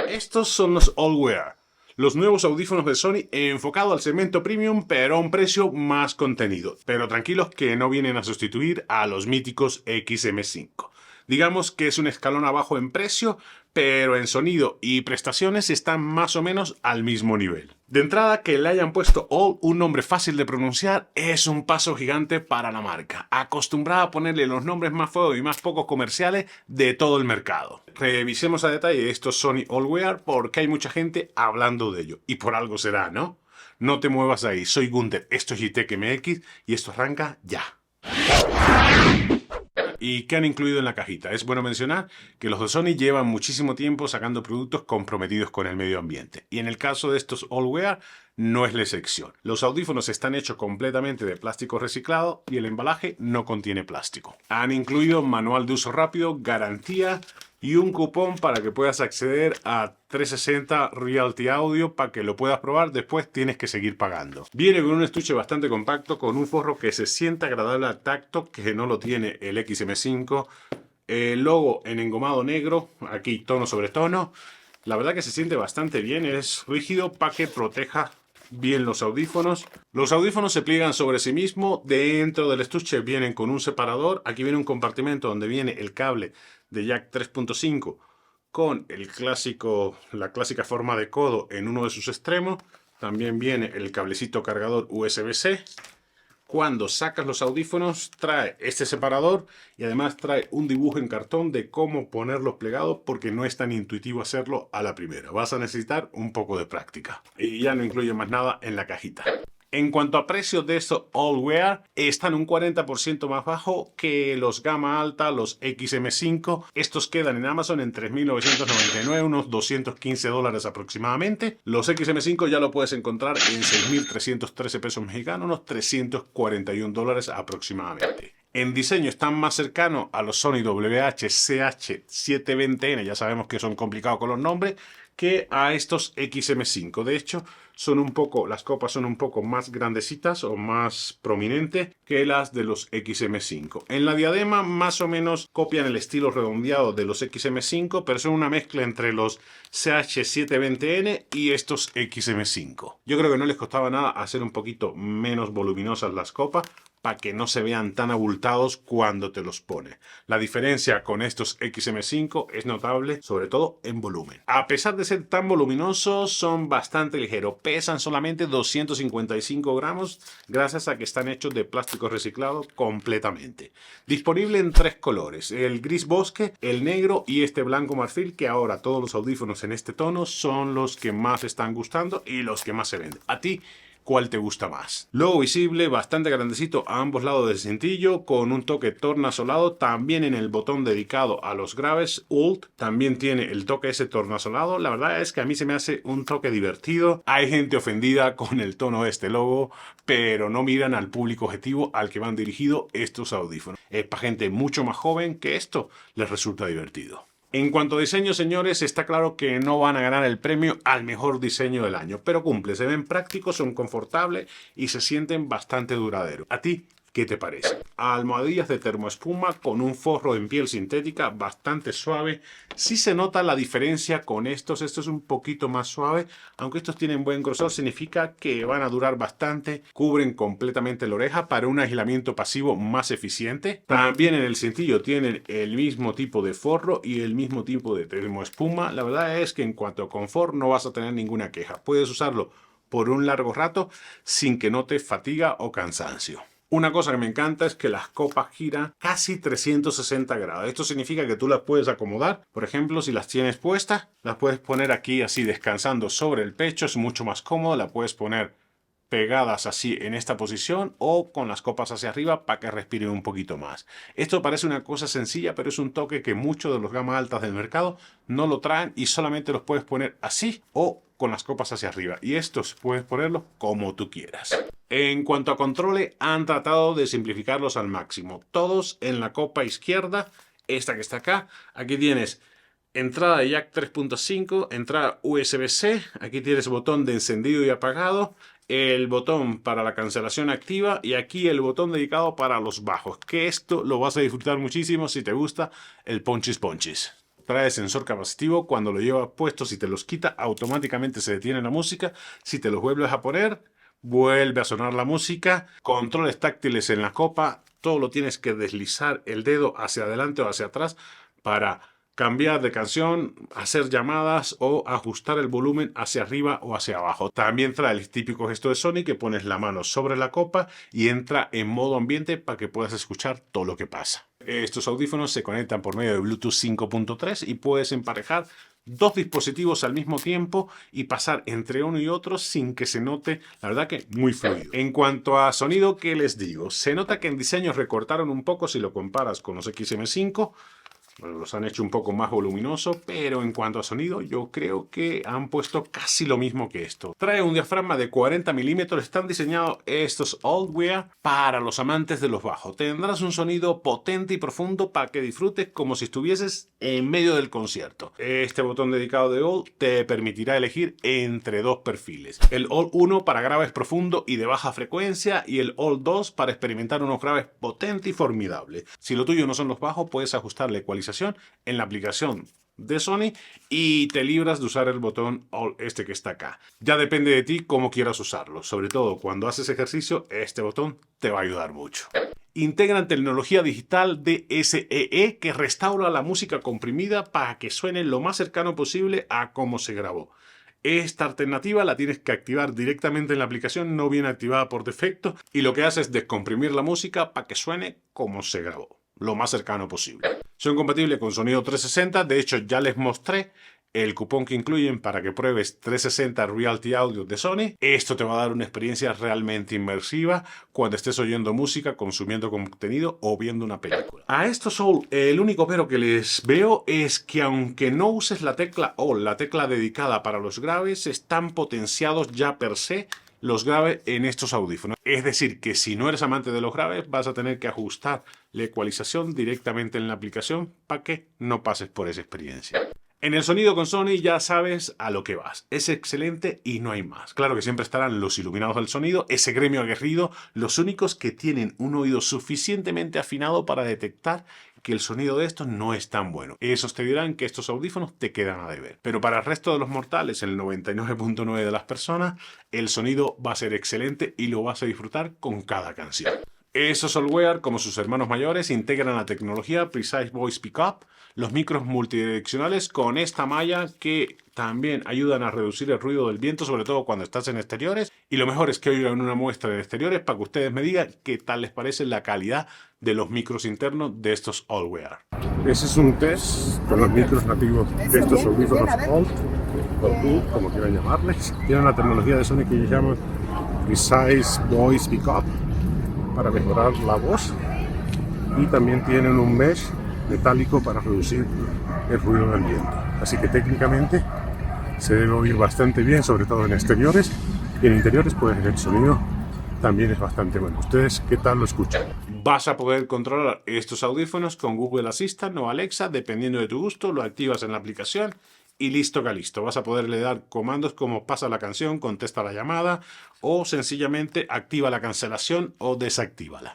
Estos son los All-Wear, los nuevos audífonos de Sony enfocados al segmento premium, pero a un precio más contenido. Pero tranquilos que no vienen a sustituir a los míticos XM5. Digamos que es un escalón abajo en precio, pero en sonido y prestaciones están más o menos al mismo nivel. De entrada, que le hayan puesto All, un nombre fácil de pronunciar, es un paso gigante para la marca, acostumbrada a ponerle los nombres más feos y más poco comerciales de todo el mercado. Revisemos a detalle estos Sony All-Wear porque hay mucha gente hablando de ello, y por algo será, ¿no? No te muevas ahí, soy Gunter, esto es Gitech MX y esto arranca ya. ¿Y qué han incluido en la cajita? Es bueno mencionar que los de Sony llevan muchísimo tiempo sacando productos comprometidos con el medio ambiente. Y en el caso de estos All-Wear no es la excepción. Los audífonos están hechos completamente de plástico reciclado y el embalaje no contiene plástico. Han incluido manual de uso rápido, garantía y un cupón para que puedas acceder a 360 Realty Audio para que lo puedas probar. Después tienes que seguir pagando. Viene con un estuche bastante compacto, con un forro que se siente agradable al tacto, que no lo tiene el XM5. El logo en engomado negro, aquí tono sobre tono. La verdad que se siente bastante bien, es rígido para que proteja bien los audífonos. Los audífonos se pliegan sobre sí mismo. Dentro del estuche vienen con un separador. Aquí viene un compartimento donde viene el cable de jack 3.5 con la clásica forma de codo en uno de sus extremos. También viene el cablecito cargador USB-C. Cuando sacas los audífonos trae este separador y además trae un dibujo en cartón de cómo ponerlos plegados porque no es tan intuitivo hacerlo a la primera. Vas a necesitar un poco de práctica. Y ya no incluye más nada en la cajita. En cuanto a precios de estos All-Wear, están un 40% más bajo que los gama alta, los XM5. Estos quedan en Amazon en $3.999, unos $215 aproximadamente. Los XM5 ya lo puedes encontrar en 6.313 pesos mexicanos, unos $341 aproximadamente. En diseño están más cercanos a los Sony WH-CH720N, ya sabemos que son complicados con los nombres, que a estos XM5. De hecho, las copas son un poco más grandecitas o más prominentes que las de los XM5. En la diadema más o menos copian el estilo redondeado de los XM5, pero son una mezcla entre los CH720N y estos XM5. Yo creo que no les costaba nada hacer un poquito menos voluminosas las copas para que no se vean tan abultados cuando te los pone. La diferencia con estos XM5 es notable, sobre todo en volumen. A pesar de ser tan voluminosos, son bastante ligeros. Pesan solamente 255 gramos gracias a que están hechos de plástico reciclado completamente. Disponible en 3 colores, el gris bosque, el negro y este blanco marfil, que ahora todos los audífonos en este tono son los que más están gustando y los que más se venden. ¿A ti cuál te gusta más? Logo visible, bastante grandecito a ambos lados del cintillo, con un toque tornasolado, también en el botón dedicado a los graves, Alt, también tiene el toque ese tornasolado. La verdad es que a mí se me hace un toque divertido. Hay gente ofendida con el tono de este logo, pero no miran al público objetivo al que van dirigidos estos audífonos. Es para gente mucho más joven que esto les resulta divertido. En cuanto a diseño, señores, está claro que no van a ganar el premio al mejor diseño del año, pero cumple, se ven prácticos, son confortables y se sienten bastante duraderos. ¿A ti qué te parece? Almohadillas de termoespuma con un forro en piel sintética bastante suave. Sí se nota la diferencia con estos. Esto es un poquito más suave. Aunque estos tienen buen grosor, significa que van a durar bastante. Cubren completamente la oreja para un aislamiento pasivo más eficiente. También en el cintillo tienen el mismo tipo de forro y el mismo tipo de termoespuma. La verdad es que en cuanto a confort no vas a tener ninguna queja. Puedes usarlo por un largo rato sin que note fatiga o cansancio. Una cosa que me encanta es que las copas giran casi 360 grados. Esto significa que tú las puedes acomodar. Por ejemplo, si las tienes puestas, las puedes poner aquí así descansando sobre el pecho. Es mucho más cómodo. La puedes poner pegadas así en esta posición o con las copas hacia arriba para que respiren un poquito más. Esto parece una cosa sencilla, pero es un toque que muchos de los gama altas del mercado no lo traen y solamente los puedes poner así o con las copas hacia arriba. Y estos puedes ponerlos como tú quieras. En cuanto a controles, han tratado de simplificarlos al máximo. Todos en la copa izquierda, esta que está acá. Aquí tienes entrada de jack 3.5, entrada USB-C. Aquí tienes botón de encendido y apagado, el botón para la cancelación activa y aquí el botón dedicado para los bajos. Que esto lo vas a disfrutar muchísimo si te gusta el ponchis ponchis. trae sensor capacitivo. Cuando lo llevas puesto, si te los quita, automáticamente se detiene la música. Si te los vuelves a poner, vuelve a sonar la música. Controles táctiles en la copa. Todo lo tienes que deslizar el dedo hacia adelante o hacia atrás para cambiar de canción, hacer llamadas o ajustar el volumen hacia arriba o hacia abajo. También trae el típico gesto de Sony, que pones la mano sobre la copa y entra en modo ambiente para que puedas escuchar todo lo que pasa. Estos audífonos se conectan por medio de Bluetooth 5.3 y puedes emparejar dos dispositivos al mismo tiempo y pasar entre uno y otro sin que se note, la verdad que muy fluido. En cuanto a sonido, ¿qué les digo? Se nota que en diseño recortaron un poco si lo comparas con los XM5. Bueno, los han hecho un poco más voluminoso, pero en cuanto a sonido yo creo que han puesto casi lo mismo que esto. Trae un diafragma de 40 milímetros, están diseñados estos All-Wear para los amantes de los bajos. Tendrás un sonido potente y profundo para que disfrutes como si estuvieses en medio del concierto. Este botón dedicado de All te permitirá elegir entre dos perfiles. El All 1 para graves profundo y de baja frecuencia y el All 2 para experimentar unos graves potentes y formidables. Si lo tuyo no son los bajos, puedes ajustar la ecualización en la aplicación de Sony y te libras de usar el botón All este que está acá. Ya depende de ti cómo quieras usarlo. Sobre todo cuando haces ejercicio, este botón te va a ayudar mucho. Integran tecnología digital DSEE que restaura la música comprimida para que suene lo más cercano posible a cómo se grabó. Esta alternativa la tienes que activar directamente en la aplicación, no viene activada por defecto, y lo que hace es descomprimir la música para que suene como se grabó, lo más cercano posible. Son compatibles con sonido 360, de hecho ya les mostré el cupón que incluyen para que pruebes 360 Reality Audio de Sony. Esto te va a dar una experiencia realmente inmersiva cuando estés oyendo música, consumiendo contenido o viendo una película. A estos Soul, el único pero que les veo es que aunque no uses la tecla All, la tecla dedicada para los graves, están potenciados ya per se los graves en estos audífonos. Es decir, que si no eres amante de los graves, vas a tener que ajustar la ecualización directamente en la aplicación para que no pases por esa experiencia. En el sonido con Sony ya sabes a lo que vas. Es excelente y no hay más. Claro que siempre estarán los iluminados del sonido, ese gremio aguerrido, los únicos que tienen un oído suficientemente afinado para detectar que el sonido de estos no es tan bueno. Esos te dirán que estos audífonos te quedan a deber. Pero para el resto de los mortales, el 99.9% de las personas, el sonido va a ser excelente y lo vas a disfrutar con cada canción. Esos Soulwear, como sus hermanos mayores, integran la tecnología Precise Voice Pickup, los micros multidireccionales con esta malla que también ayudan a reducir el ruido del viento, sobre todo cuando estás en exteriores. Y lo mejor es que oigan una muestra de exteriores para que ustedes me digan qué tal les parece la calidad de los micros internos de estos All-Wear. Ese es un test con los micros nativos de estos audífonos All, o como quieran llamarles. Tienen la tecnología de Sony que llaman Precise Voice Pickup para mejorar la voz, y también tienen un mesh metálico para reducir el ruido del viento. Así que técnicamente se debe oír bastante bien, sobre todo en exteriores, y en interiores pues el sonido también es bastante bueno. ¿Ustedes qué tal lo escuchan? Vas a poder controlar estos audífonos con Google Assistant o Alexa, dependiendo de tu gusto, lo activas en la aplicación y listo que listo. Vas a poderle dar comandos como pasa la canción, contesta la llamada o sencillamente activa la cancelación o desactívala.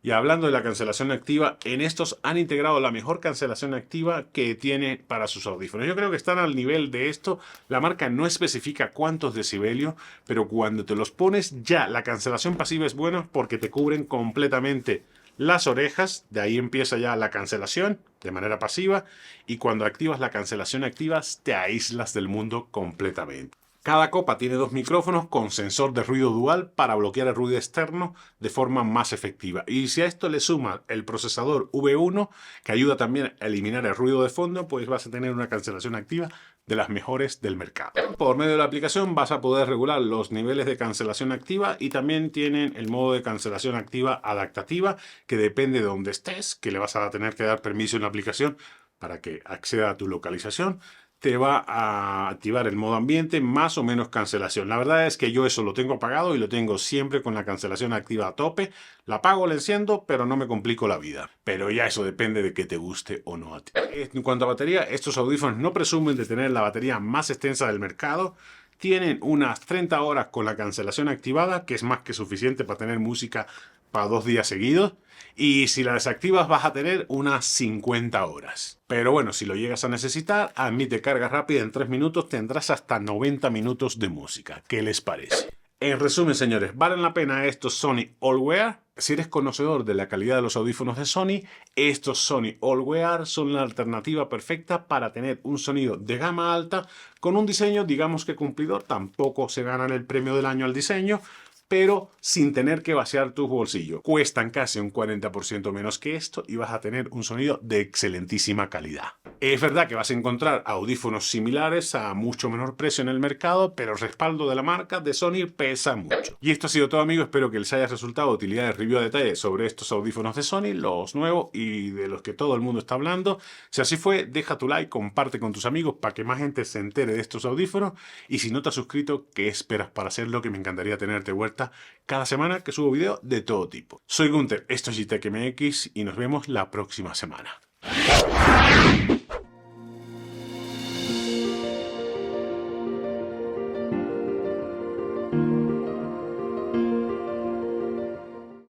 Y hablando de la cancelación activa, en estos han integrado la mejor cancelación activa que tiene para sus audífonos. Yo creo que están al nivel de esto. La marca no especifica cuántos decibelios, pero cuando te los pones ya la cancelación pasiva es buena porque te cubren completamente las orejas. De ahí empieza ya la cancelación de manera pasiva, y cuando activas la cancelación activa te aíslas del mundo completamente. Cada copa tiene dos micrófonos con sensor de ruido dual para bloquear el ruido externo de forma más efectiva. Y si a esto le suma el procesador V1, que ayuda también a eliminar el ruido de fondo, pues vas a tener una cancelación activa de las mejores del mercado. Por medio de la aplicación vas a poder regular los niveles de cancelación activa, y también tienen el modo de cancelación activa adaptativa, que depende de donde estés, que le vas a tener que dar permiso en la aplicación para que acceda a tu localización. Te va a activar el modo ambiente, más o menos cancelación. La verdad es que yo eso lo tengo apagado y lo tengo siempre con la cancelación activa a tope. La apago, la enciendo, pero no me complico la vida. Pero ya eso depende de que te guste o no a ti. En cuanto a batería, estos audífonos no presumen de tener la batería más extensa del mercado. Tienen unas 30 horas con la cancelación activada, que es más que suficiente para tener música para 2 días seguidos. Y si la desactivas vas a tener unas 50 horas. Pero bueno, si lo llegas a necesitar, admite carga rápida en 3 minutos, tendrás hasta 90 minutos de música. ¿Qué les parece? En resumen, señores, ¿valen la pena estos Sony All-Wear? Si eres conocedor de la calidad de los audífonos de Sony, estos Sony All-Wear son la alternativa perfecta para tener un sonido de gama alta con un diseño, digamos que cumplidor. Tampoco se ganan el premio del año al diseño, pero sin tener que vaciar tus bolsillos. Cuestan casi un 40% menos que esto y vas a tener un sonido de excelentísima calidad. Es verdad que vas a encontrar audífonos similares a mucho menor precio en el mercado, pero el respaldo de la marca de Sony pesa mucho. Y esto ha sido todo, amigos. Espero que les haya resultado de utilidad el review a detalle sobre estos audífonos de Sony, los nuevos y de los que todo el mundo está hablando. Si así fue, deja tu like, comparte con tus amigos para que más gente se entere de estos audífonos. Y si no te has suscrito, ¿qué esperas para hacerlo? Que me encantaría tenerte vuelta cada semana que subo vídeos de todo tipo. Soy Gunter, esto es GTEC MX y nos vemos la próxima semana.